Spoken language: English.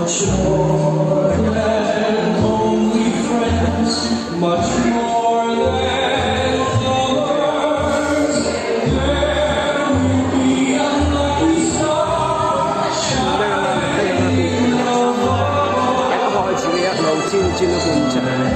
much more than only friends, much more than lovers. There will be a lucky star shining above. 一開始一路朝朝半場。